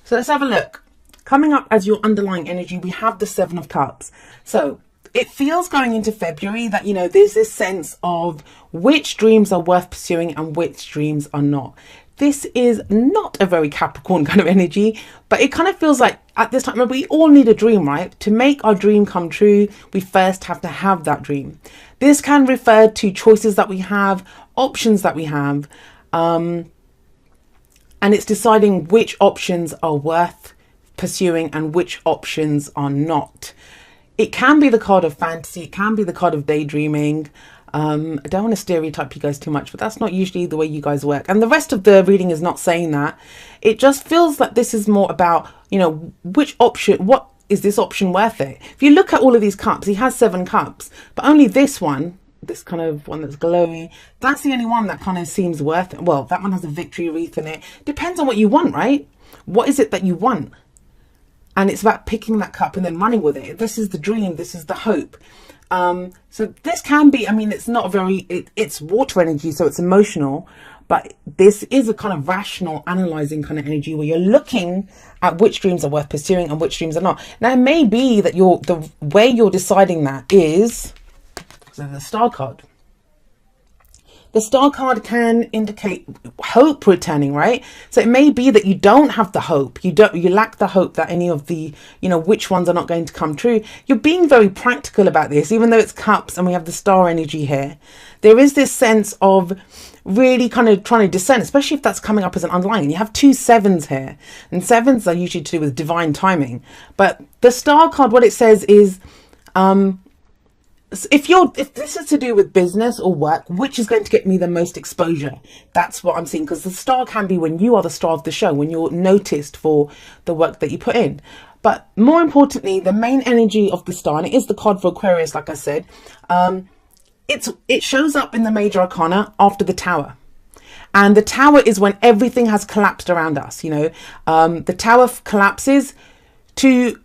So let's have a look. Coming up as your underlying energy, we have the Seven of Cups. So it feels going into February that, you know, there's this sense of which dreams are worth pursuing and which dreams are not. This is not a very Capricorn kind of energy, but it kind of feels like at this time, remember, we all need a dream, right? To make our dream come true, we first have to have that dream. This can refer to choices that we have, options that we have, and it's deciding which options are worth pursuing and which options are not. It can be the card of fantasy. It can be the card of daydreaming. I don't want to stereotype you guys too much, but that's not usually the way you guys work. And the rest of the reading is not saying that. It just feels like this is more about, you know, which option, what is this option worth it? If you look at all of these cups, he has 7 cups, but only this one, this kind of one that's glowing, that's the only one that kind of seems worth it. Well, that one has a victory wreath in it. Depends on what you want, right? What is it that you want? And it's about picking that cup and then running with it. This is the dream. This is the hope. So this can be, I mean, it's not very, it's water energy, so it's emotional, but this is a kind of rational, analyzing kind of energy where you're looking at which dreams are worth pursuing and which dreams are not. Now, it may be that the way you're deciding that is, so the Star card. The Star card can indicate hope returning, right? So it may be that you don't have the hope. You lack the hope that any of the, you know, which ones are not going to come true. You're being very practical about this, even though it's cups and we have the star energy here. There is this sense of really kind of trying to discern, especially if that's coming up as an underlying. You have 2 sevens here, and sevens are usually to do with divine timing. But the Star card, what it says is, if this is to do with business or work, which is going to get me the most exposure? That's what I'm seeing, because the star can be when you are the star of the show, when you're noticed for the work that you put in. But more importantly, the main energy of the star, and it is the card for Aquarius, like I said, it shows up in the major arcana after the Tower. And the Tower is when everything has collapsed around us. You know, the Tower collapses to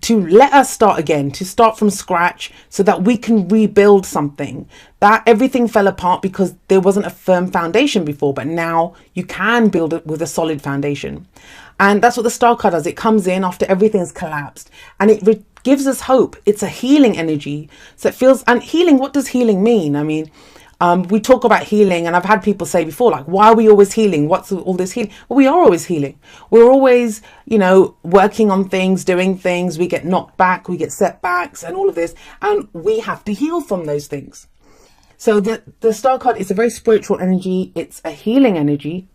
let us start again, to start from scratch so that we can rebuild something. That everything fell apart because there wasn't a firm foundation before, but now you can build it with a solid foundation. And that's what the Star card does. It comes in after everything's collapsed and it gives us hope. It's a healing energy. So it feels, and healing, what does healing mean? I mean, we talk about healing, and I've had people say before, like, why are we always healing? What's all this healing? Well, we are always healing. We're always, you know, working on things, doing things. We get knocked back, we get setbacks and all of this, and we have to heal from those things. So the Star card is a very spiritual energy. It's a healing energy.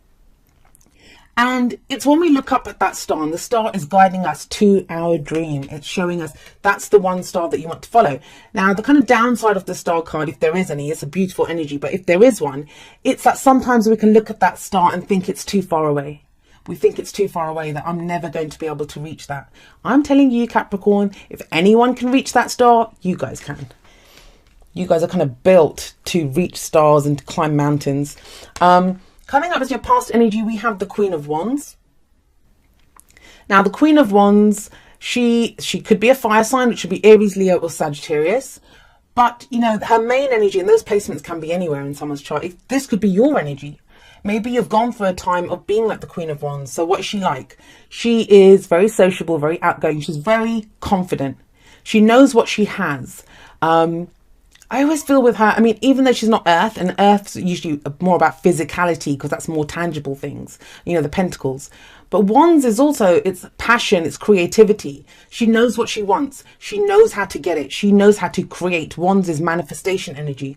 And it's when we look up at that star, and the star is guiding us to our dream. It's showing us that's the one star that you want to follow. Now, the kind of downside of the Star card, if there is any, it's a beautiful energy. But if there is one, it's that sometimes we can look at that star and think it's too far away. We think it's too far away, that I'm never going to be able to reach that. I'm telling you, Capricorn, if anyone can reach that star, you guys can. You guys are kind of built to reach stars and to climb mountains. Coming up as your past energy, we have the Queen of Wands. Now, the Queen of Wands, she could be a fire sign, which should be Aries, Leo, or Sagittarius. But, you know, her main energy, and those placements can be anywhere in someone's chart. This could be your energy. Maybe you've gone for a time of being like the Queen of Wands. So what is she like? She is very sociable, very outgoing. She's very confident. She knows what she has. I always feel with her, I mean, even though she's not Earth, and Earth's usually more about physicality because that's more tangible things, you know, the pentacles. But Wands is also, it's passion, it's creativity. She knows what she wants. She knows how to get it. She knows how to create. Wands is manifestation energy.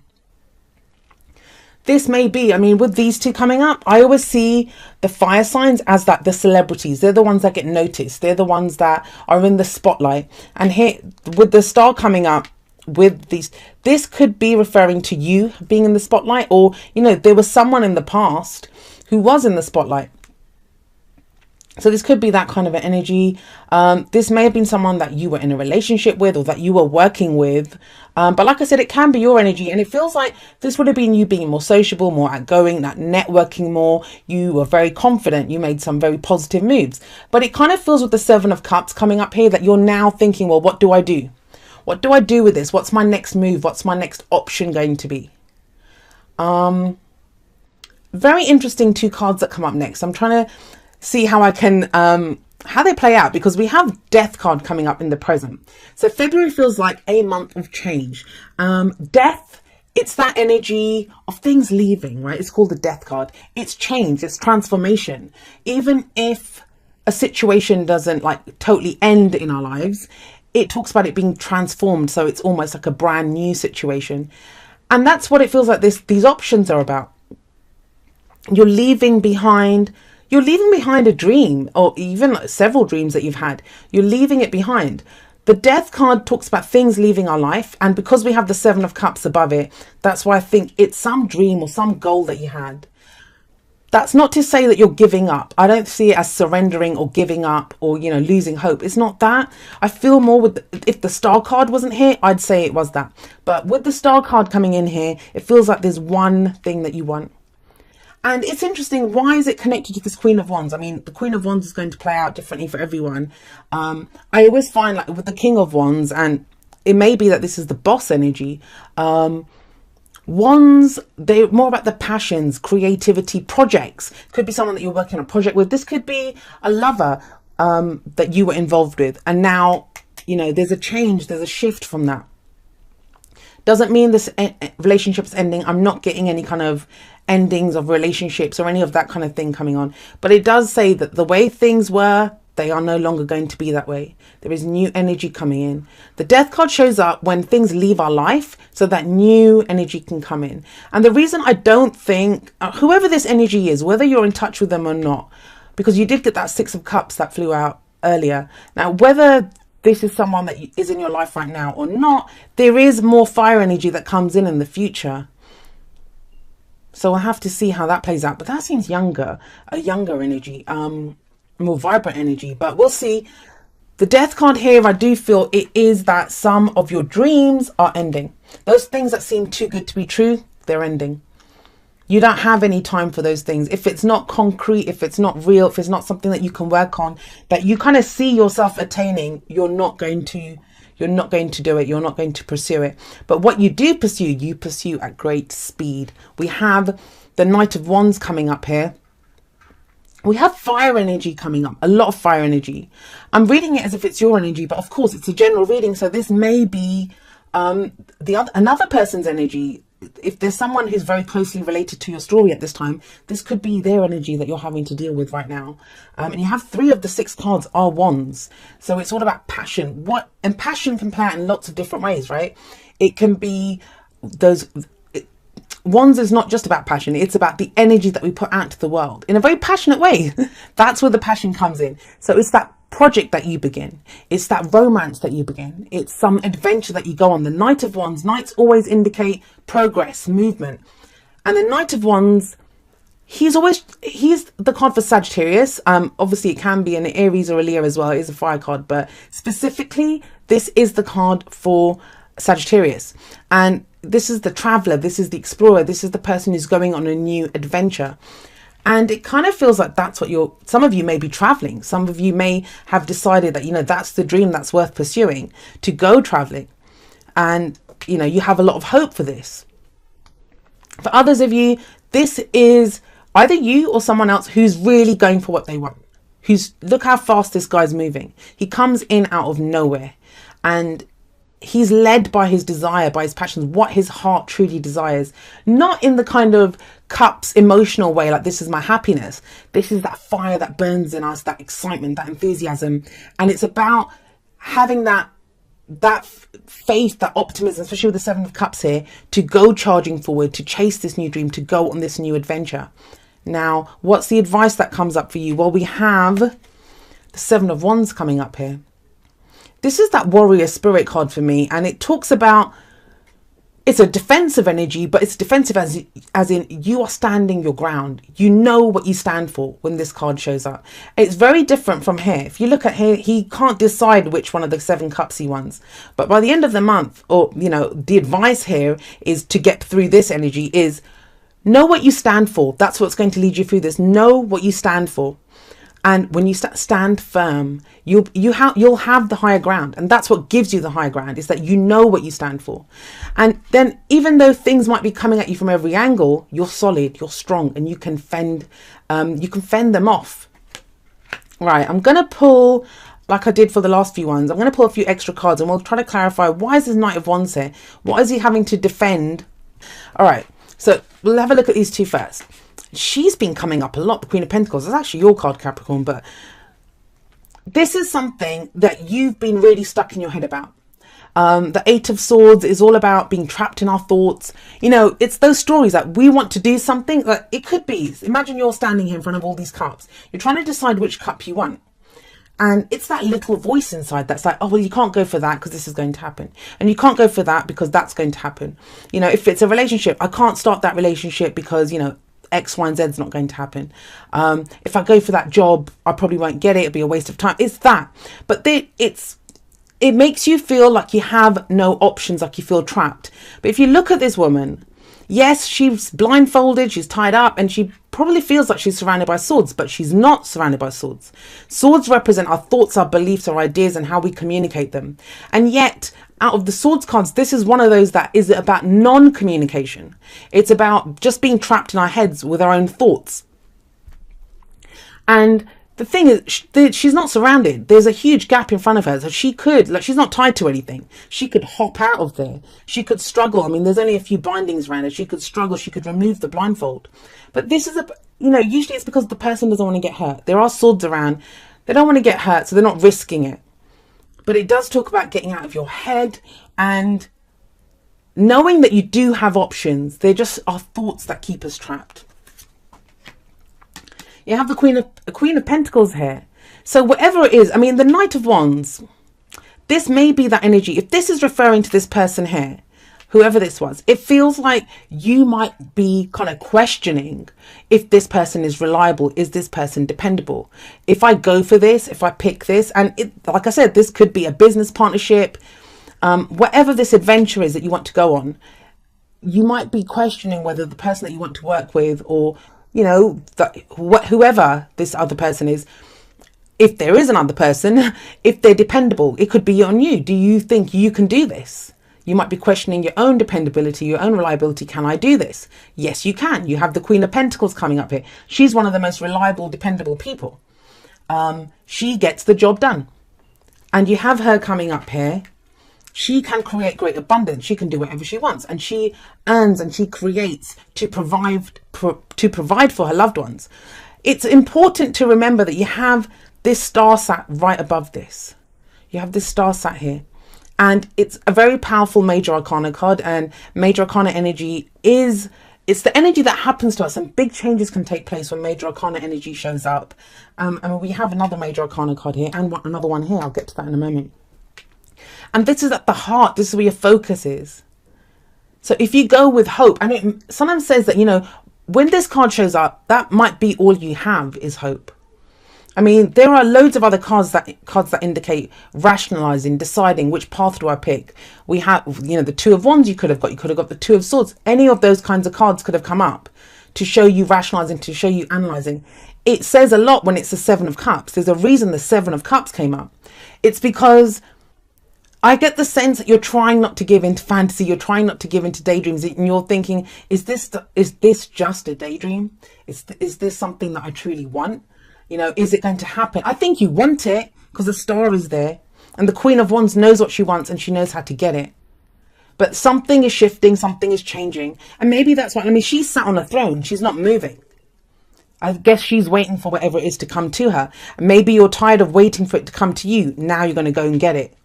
This may be, I mean, with these two coming up, I always see the fire signs as that the celebrities. They're the ones that get noticed. They're the ones that are in the spotlight. And here, with the star coming up, with these, this could be referring to you being in the spotlight, or, you know, there was someone in the past who was in the spotlight. So this could be that kind of an energy. This may have been someone that you were in a relationship with or that you were working with. But like I said, it can be your energy. And it feels like this would have been you being more sociable, more outgoing, that networking more. You were very confident. You made some very positive moves. But it kind of feels with the Seven of Cups coming up here that you're now thinking, well, what do I do? What do I do with this? What's my next move? What's my next option going to be? Very interesting 2 cards that come up next. I'm trying to see how I can how they play out, because we have death card coming up in the present. So February feels like a month of change. Death, it's that energy of things leaving, right? It's called the death card. It's change, it's transformation. Even if a situation doesn't like totally end in our lives, it talks about it being transformed. So it's almost like a brand new situation. And that's what it feels like these options are about. You're leaving behind a dream, or even like several dreams that you've had. You're leaving it behind. The death card talks about things leaving our life. And because we have the 7 of Cups above it, that's why I think it's some dream or some goal that you had. That's not to say that you're giving up. I don't see it as surrendering or giving up or, losing hope. It's not that. I feel more with, if the star card wasn't here, I'd say it was that. But with the star card coming in here, it feels like there's one thing that you want. And it's interesting, why is it connected to this Queen of Wands? I mean, the Queen of Wands is going to play out differently for everyone. I always find like with the King of Wands, and it may be that this is the boss energy, Wands, they're more about the passions, creativity, projects. Could be someone that you're working on a project with. This could be a lover that you were involved with. And now, there's a change, there's a shift from that. Doesn't mean this relationship's ending. I'm not getting any kind of endings of relationships or any of that kind of thing coming on. But it does say that the way things were, they are no longer going to be that way. There is new energy coming in. The death card shows up when things leave our life so that new energy can come in. And the reason I don't think, whoever this energy is, whether you're in touch with them or not, because you did get that 6 of Cups that flew out earlier. Now, whether this is someone that is in your life right now or not, there is more fire energy that comes in the future. So I have to see how that plays out. But that seems younger, a younger energy, more vibrant energy. But we'll see. The death card here, I do feel it is that some of your dreams are ending. Those things that seem too good to be true, they're ending. You don't have any time for those things. If it's not concrete, if it's not real, if it's not something that you can work on, that you kind of see yourself attaining, you're not going to do it. You're not going to pursue it. But what you do pursue, you pursue at great speed. We have the Knight of Wands coming up here. We have fire energy coming up, a lot of fire energy. I'm reading it as if it's your energy, but of course it's a general reading. So this may be another person's energy. If there's someone who's very closely related to your story at this time, this could be their energy that you're having to deal with right now. And you have 3 of the 6 cards are wands. So it's all about passion. And passion can play out in lots of different ways, right? It can be wands is not just about passion. It's about the energy that we put out to the world in a very passionate way. That's where the passion comes in. So it's that project that you begin. It's that romance that you begin. It's some adventure that you go on. The Knight of Wands. Knights always indicate progress, movement. And the Knight of Wands, he's the card for Sagittarius. Obviously it can be an Aries or a Leo as well. It is a fire card, but specifically this is the card for Sagittarius. And this is the traveler. This is the explorer. This is the person who's going on a new adventure. And it kind of feels like that's what some of you may be traveling. Some of you may have decided that, that's the dream that's worth pursuing, to go traveling. And, you have a lot of hope for this. For others of you, this is either you or someone else who's really going for what they want. Look how fast this guy's moving. He comes in out of nowhere and he's led by his desire, by his passions, what his heart truly desires. Not in the kind of cups emotional way, like this is my happiness. This is that fire that burns in us, that excitement, that enthusiasm. And it's about having that faith, that optimism, especially with the 7 of Cups here, to go charging forward, to chase this new dream, to go on this new adventure. Now, what's the advice that comes up for you? Well, we have the 7 of Wands coming up here. This is that warrior spirit card for me. And it talks about, it's a defensive energy, but it's defensive as in you are standing your ground. You know what you stand for when this card shows up. It's very different from here. If you look at here, he can't decide which one of the 7 cups he wants. But by the end of the month, or, the advice here is to get through this energy is know what you stand for. That's what's going to lead you through this. Know what you stand for. And when you stand firm, you'll have the higher ground. And that's what gives you the higher ground, is that you know what you stand for. And then even though things might be coming at you from every angle, you're solid, you're strong, and you can fend them off. Right, I'm going to pull, like I did for the last few ones, I'm going to pull a few extra cards and we'll try to clarify, why is this Knight of Wands here? What is he having to defend? All right, so we'll have a look at these two first. She's been coming up a lot, the Queen of Pentacles. It's actually your card, Capricorn, but this is something that you've been really stuck in your head about. The Eight of Swords is all about being trapped in our thoughts. You know, it's those stories that we want to do something. Like, it could be, imagine you're standing here in front of all these cups. You're trying to decide which cup you want. And it's that little voice inside that's like, oh, well, you can't go for that because this is going to happen. And you can't go for that because that's going to happen. You know, if it's a relationship, I can't start that relationship because, you know, X, Y, and Z is not going to happen. If I go for that job, I probably won't get it. It'll be a waste of time. It's that. But it makes you feel like you have no options, like you feel trapped. But if you look at this woman, yes, she's blindfolded, she's tied up, and she probably feels like she's surrounded by swords, but she's not surrounded by swords. Swords represent our thoughts, our beliefs, our ideas, and how we communicate them. And yet, out of the swords cards, this is one of those that is about non-communication. It's about just being trapped in our heads with our own thoughts. And the thing is, she's not surrounded. There's a huge gap in front of her. So she could, like, she's not tied to anything. She could hop out of there. She could struggle. I mean, there's only a few bindings around her. She could struggle. She could remove the blindfold. But this is usually it's because the person doesn't want to get hurt. There are swords around. They don't want to get hurt, so they're not risking it. But it does talk about getting out of your head and knowing that you do have options. They're just our thoughts that keep us trapped. You have the Queen of Pentacles here. So whatever it is, I mean, the Knight of Wands, this may be that energy. If this is referring to this person here, whoever this was, it feels like you might be kind of questioning if this person is reliable. Is this person dependable? If I go for this, if I pick this, and like I said, this could be a business partnership, whatever this adventure is that you want to go on, you might be questioning whether the person that you want to work with, or you know, whoever this other person is, if there is another person, if they're dependable. It could be on you. Do you think you can do this? You might be questioning your own dependability, your own reliability. Can I do this? Yes, you can. You have the Queen of Pentacles coming up here. She's one of the most reliable, dependable people. She gets the job done. And you have her coming up here. She can create great abundance. She can do whatever she wants, and she earns and she creates to provide for her loved ones. It's important to remember that you have this star sat right above this. You have this star sat here, and it's a very powerful major arcana card. And major arcana energy it's the energy that happens to us, and big changes can take place when major arcana energy shows up. And we have another major arcana card here and another one here. I'll get to that in a moment. And this is at the heart. This is where your focus is. So if you go with hope, and it sometimes says that, you know, when this card shows up, that might be all you have is hope. I mean, there are loads of other cards that indicate rationalizing, deciding which path do I pick. We have, you know, the Two of Wands you could have got. You could have got the Two of Swords. Any of those kinds of cards could have come up to show you rationalizing, to show you analyzing. It says a lot when it's the Seven of Cups. There's a reason the Seven of Cups came up. It's because I get the sense that you're trying not to give into fantasy. You're trying not to give into daydreams, and you're thinking, is this just a daydream? Is this something that I truly want? You know, is it going to happen? I think you want it because the star is there, and the Queen of Wands knows what she wants and she knows how to get it. But something is shifting, something is changing, and maybe that's why. I mean, she's sat on a throne. She's not moving. I guess she's waiting for whatever it is to come to her. Maybe you're tired of waiting for it to come to you. Now you're going to go and get it.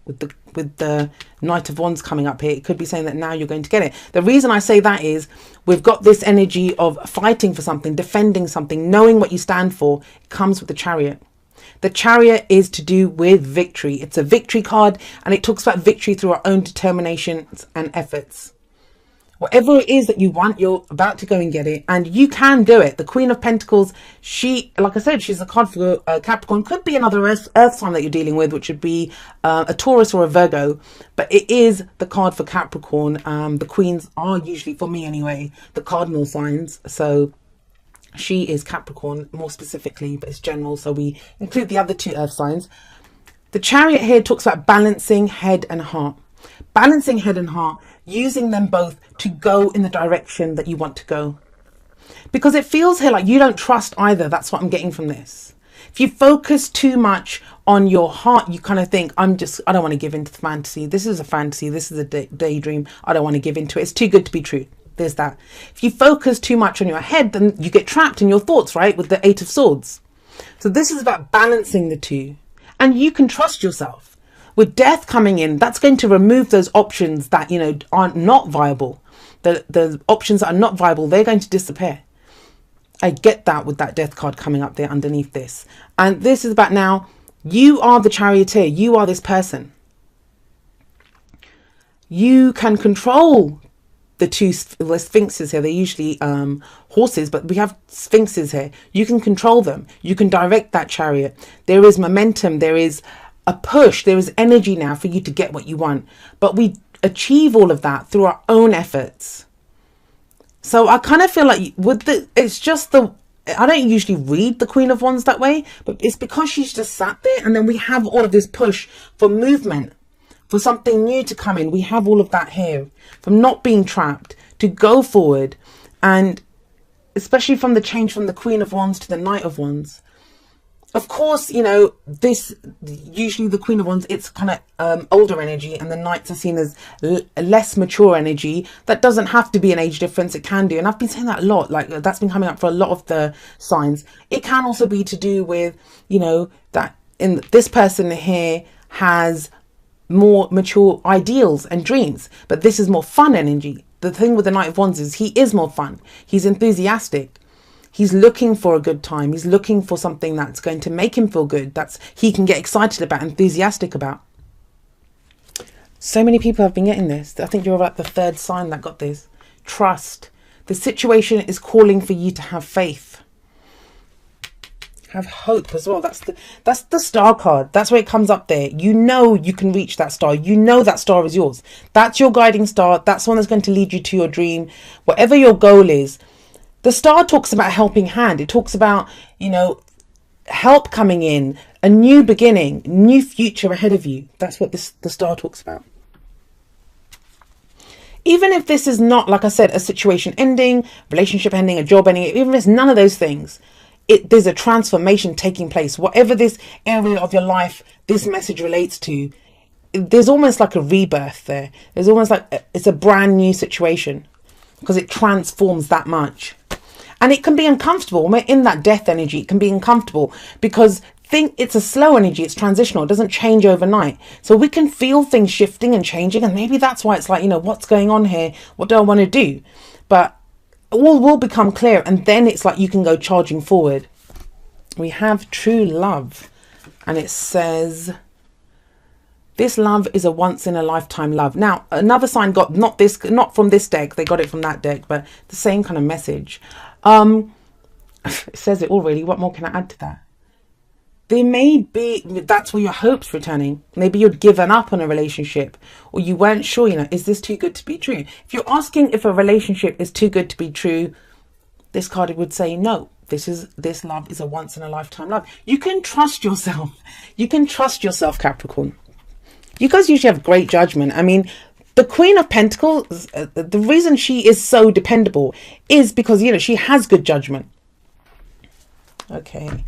With the Knight of Wands coming up here, it could be saying that now you're going to get it. The reason I say that is we've got this energy of fighting for something, defending something, knowing what you stand for. It comes with the Chariot. The Chariot is to do with victory. It's a victory card, and it talks about victory through our own determinations and efforts. Whatever it is that you want, you're about to go and get it, and you can do it. The Queen of Pentacles, she, like I said, she's a card for Capricorn. Could be another earth sign that you're dealing with, which would be a Taurus or a Virgo, but it is the card for Capricorn. The queens are usually, for me anyway, the cardinal signs. So she is Capricorn more specifically, but it's general, so we include the other two earth signs. The Chariot here talks about balancing head and heart. Balancing head and heart, using them both to go in the direction that you want to go. Because it feels here like you don't trust either. That's what I'm getting from this. If you focus too much on your heart, you kind of think, I don't want to give into the fantasy. This is a fantasy. This is a daydream. I don't want to give into it. It's too good to be true. There's that. If you focus too much on your head, then you get trapped in your thoughts, right? With the Eight of Swords. So this is about balancing the two. And you can trust yourself. With death coming in, that's going to remove those options that, are not viable. The options that are not viable, they're going to disappear. I get that with that death card coming up there underneath this. And this is about now, you are the charioteer. You are this person. You can control the two sphinxes here. They're usually horses, but we have sphinxes here. You can control them. You can direct that chariot. There is momentum. There is a push. There is energy now for you to get what you want. But we achieve all of that through our own efforts. So I kind of feel like I don't usually read the Queen of Wands that way, but it's because she's just sat there, and then we have all of this push for movement, for something new to come in. We have all of that here from not being trapped to go forward. And especially from the change from the Queen of Wands to the Knight of Wands. Of course, this, usually the Queen of Wands, it's kind of older energy, and the Knights are seen as less mature energy. That doesn't have to be an age difference. It can do. And I've been saying that a lot. Like, that's been coming up for a lot of the signs. It can also be to do with, that in this person here has more mature ideals and dreams, but this is more fun energy. The thing with the Knight of Wands is he is more fun. He's enthusiastic. He's looking for a good time. He's looking for something that's going to make him feel good. He can get excited about, enthusiastic about. So many people have been getting this. I think you're about the third sign that got this. Trust. The situation is calling for you to have faith. Have hope as well. That's the star card. That's where it comes up there. You can reach that star. That star is yours. That's your guiding star. That's one that's going to lead you to your dream. Whatever your goal is. The star talks about helping hand. It talks about, help coming in, a new beginning, new future ahead of you. That's what the star talks about. Even if this is not, like I said, a situation ending, relationship ending, a job ending, even if it's none of those things, there's a transformation taking place. Whatever this area of your life this message relates to, there's almost like a rebirth there. There's almost like it's a brand new situation because it transforms that much. And it can be uncomfortable. When we're in that death energy, it can be uncomfortable because it's a slow energy. It's transitional. It doesn't change overnight. So we can feel things shifting and changing. And maybe that's why it's like, what's going on here? What do I want to do? But all will become clear. And then it's like you can go charging forward. We have true love. And it says, this love is a once in a lifetime love. Now, another sign got not from this deck. They got it from that deck, but the same kind of message. It says it all really. What more can I add to that? There may be, that's where your hope's returning. Maybe you'd given up on a relationship, or you weren't sure, is this too good to be true? If you're asking if a relationship is too good to be true, this card would say no. This love is a once in a lifetime love. You can trust yourself. You can trust yourself, Capricorn. You guys usually have great judgment. I mean, the Queen of Pentacles, the reason she is so dependable is because, she has good judgment. Okay.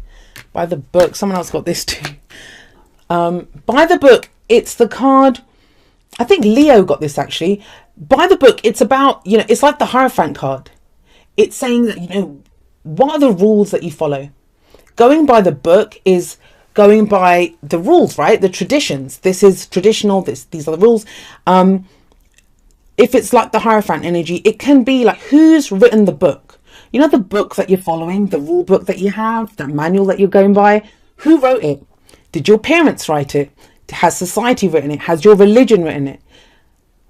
By the book. Someone else got this too. By the book, it's the card. I think Leo got this actually. By the book, it's about, it's like the Hierophant card. It's saying that, what are the rules that you follow? Going by the book is going by the rules, right? The traditions. This is traditional. These are the rules. If it's like the Hierophant energy, it can be like, who's written the book? The book that you're following, the rule book that you have, that manual that you're going by. Who wrote it? Did your parents write it? Has society written it? Has your religion written it?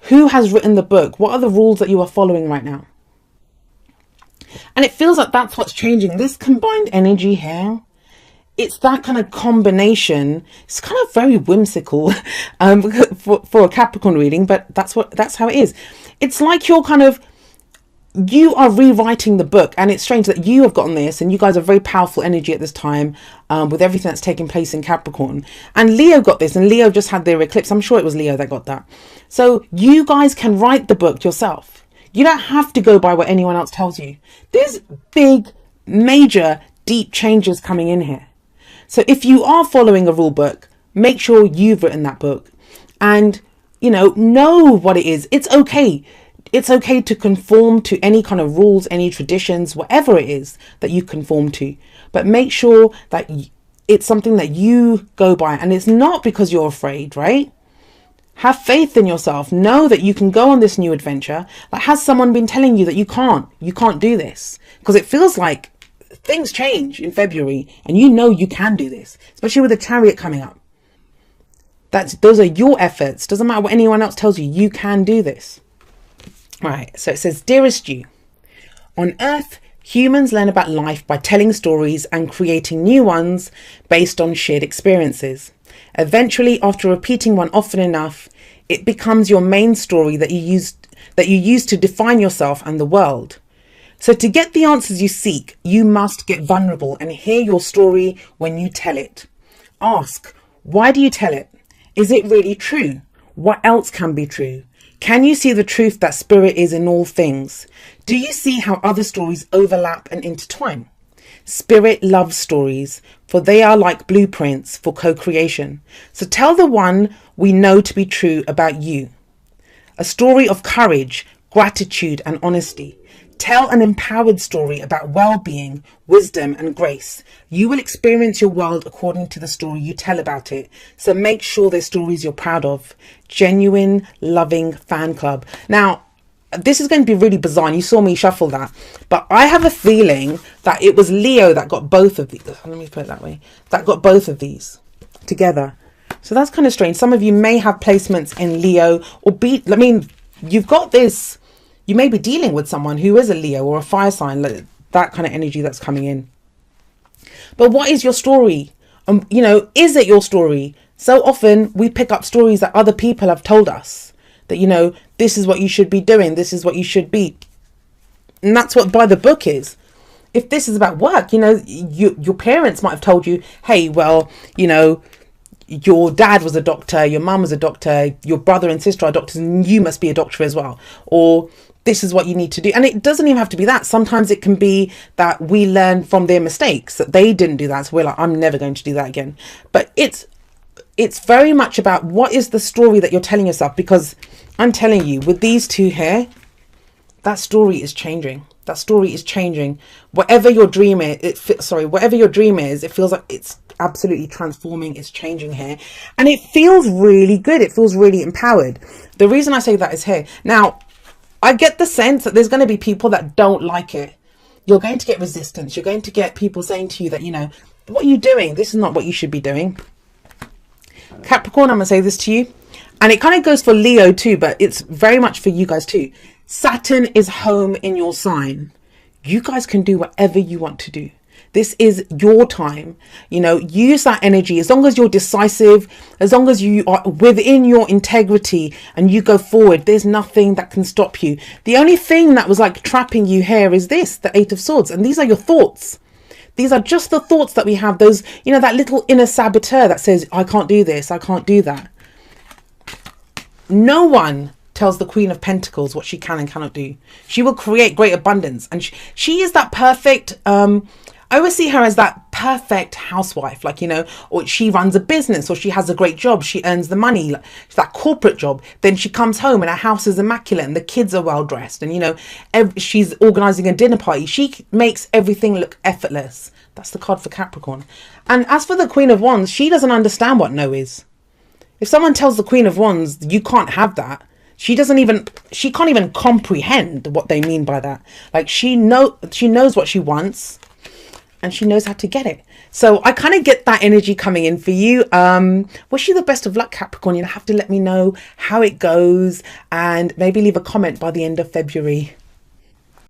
Who has written the book? What are the rules that you are following right now? And it feels like that's what's changing. This combined energy here, it's that kind of combination. It's kind of very whimsical for a Capricorn reading, but that's how it is. It's like you are rewriting the book, and it's strange that you have gotten this, and you guys are very powerful energy at this time with everything that's taking place in Capricorn. And Leo got this, and Leo just had their eclipse. I'm sure it was Leo that got that. So you guys can write the book yourself. You don't have to go by what anyone else tells you. There's big, major, deep changes coming in here. So if you are following a rule book, make sure you've written that book, and know what it is. It's okay. It's okay to conform to any kind of rules, any traditions, whatever it is that you conform to. But make sure that it's something that you go by, and it's not because you're afraid, right? Have faith in yourself. Know that you can go on this new adventure. Like, has someone been telling you that you can't do this? Because it feels like things change in February, and you can do this, especially with the Chariot coming up. Those are your efforts. Doesn't matter what anyone else tells you, you can do this. Right, so it says, dearest you, on Earth, humans learn about life by telling stories and creating new ones based on shared experiences. Eventually, after repeating one often enough, it becomes your main story that you use to define yourself and the world. So to get the answers you seek, you must get vulnerable and hear your story when you tell it. Ask, why do you tell it? Is it really true? What else can be true? Can you see the truth that spirit is in all things? Do you see how other stories overlap and intertwine? Spirit loves stories, for they are like blueprints for co-creation. So tell the one we know to be true about you. A story of courage, gratitude, and honesty. Tell an empowered story about well-being, wisdom, and grace. You will experience your world according to the story you tell about it. So make sure they're stories you're proud of. Genuine, loving fan club. Now, this is going to be really bizarre, and you saw me shuffle that, but I have a feeling that it was Leo that got both of these. Let me put it that way. That got both of these together. So that's kind of strange. Some of you may have placements in Leo, or you've got this. You may be dealing with someone who is a Leo or a fire sign, like that kind of energy that's coming in. But what is your story? Is it your story? So often we pick up stories that other people have told us that, this is what you should be doing. This is what you should be. And that's what by the book is. If this is about work, your parents might have told you, hey, well, your dad was a doctor, your mum was a doctor, your brother and sister are doctors, and you must be a doctor as well. Or this is what you need to do. And it doesn't even have to be that. Sometimes it can be that we learn from their mistakes, that they didn't do that. So we're like, I'm never going to do that again. But it's very much about what is the story that you're telling yourself. Because I'm telling you, with these two here, that story is changing. That story is changing. Whatever your dream is, it feels like it's absolutely transforming. It's changing here. And it feels really good. It feels really empowered. The reason I say that is here. Now, I get the sense that there's going to be people that don't like it. You're going to get resistance. You're going to get people saying to you that, what are you doing? This is not what you should be doing. Capricorn, I'm going to say this to you. And it kind of goes for Leo too, but it's very much for you guys too. Saturn is home in your sign. You guys can do whatever you want to do. This is your time. Use that energy. As long as you're decisive, as long as you are within your integrity and you go forward, there's nothing that can stop you. The only thing that was like trapping you here is this, the Eight of Swords. And these are your thoughts. These are just the thoughts that we have. Those, that little inner saboteur that says, I can't do this, I can't do that. No one tells the Queen of Pentacles what she can and cannot do. She will create great abundance. And she is that perfect, I always see her as that perfect housewife, or she runs a business, or she has a great job. She earns the money, it's that corporate job. Then she comes home and her house is immaculate and the kids are well dressed. And, she's organizing a dinner party. She makes everything look effortless. That's the card for Capricorn. And as for the Queen of Wands, she doesn't understand what no is. If someone tells the Queen of Wands, you can't have that, she can't even comprehend what they mean by that. Like she knows what she wants. And she knows how to get it. So I kind of get that energy coming in for you. Wish you the best of luck, Capricorn. You'll have to let me know how it goes and maybe leave a comment by the end of February.